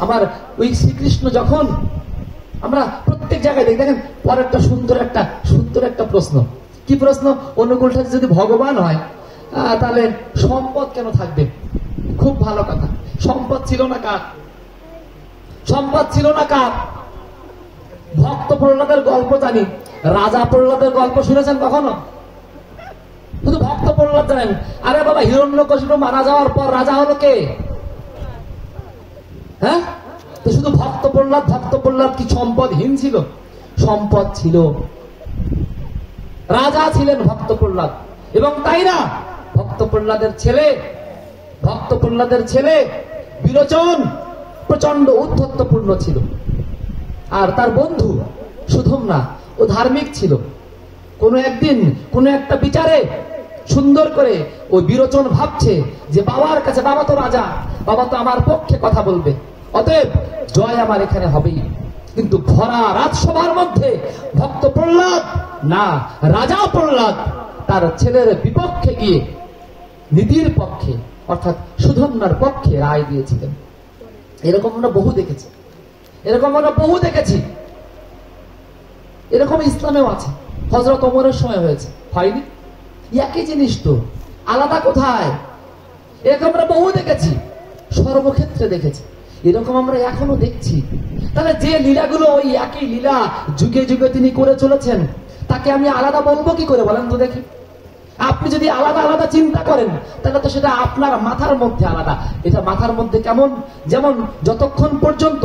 আমার ওই শ্রীকৃষ্ণ যখন আমরা প্রত্যেক জায়গায় দেখেন পরেরটা সুন্দর একটা প্রশ্ন। কি প্রশ্ন? অনুকূল ঠাকুর যদি ভগবান হয় তাহলে সম্পদ কেন থাকবে? খুব ভালো কথা। সম্পদ ছিল না কার? সম্পদ ছিল না কার? ভক্ত প্রহ্লাদের গল্প জানি, রাজা প্রহ্লাদের গল্প শুনেছেন কখনো? শুধু ভক্ত প্রহ্লাদ জানেন। আরে বাবা, হিরণ্যকশিপু মারা যাওয়ার পর রাজা হলো কে? হ্যাঁ, তো শুধু ভক্ত প্রহ্লাদ কি সম্পদহীন ছিল? সম্পদ ছিল। রাজা ছিলেন ভক্ত প্রহ্লাদ। এবং তাই না, ভক্ত প্রহ্লাদের ছেলে বিরোচন প্রচন্ড উদ্ধত্তপূর্ণ ছিল। আর তার বন্ধু সুধম্না ও ধার্মিক ছিল। কোনো একদিন কোনো একটা বিচারে সুন্দর করে ওই বিরোচন ভাবছে যে বাবার কাছে, বাবা তো রাজা, বাবা তো আমার পক্ষে কথা বলবে, অতএব জয় আমার এখানে হবেই। কিন্তু ভরা রাজসভার মধ্যে ভক্ত প্রহ্লাদ না, রাজা প্রহ্লাদ তার ছেলের বিপক্ষে গিয়ে নীতির পক্ষে অর্থাৎ সুধম্নার পক্ষে রায় দিয়েছিলেন। এরকম আমরা বহু দেখেছি, এরকম ইসলামেও আছে। হযরত ওমরের সময় হয়েছে, হয়নি? একই জিনিস তো, আলাদা কোথায়? এরকম আমরা বহু দেখেছি, সর্বক্ষেত্রে দেখেছি। এরকম আমরা এখনো দেখছি। তাহলে যে লীলাগুলো ওই একই লীলা যুগে যুগে তিনি করে চলেছেন, তাকে আমি আলাদা বলবো কি করে বলেন তো দেখি? আপনি যদি আলাদা আলাদা চিন্তা করেন তাহলে তো সেটা আপনার মাথার মধ্যে আলাদা। এটা মাথার মধ্যে কেমন? যেমন যতক্ষণ পর্যন্ত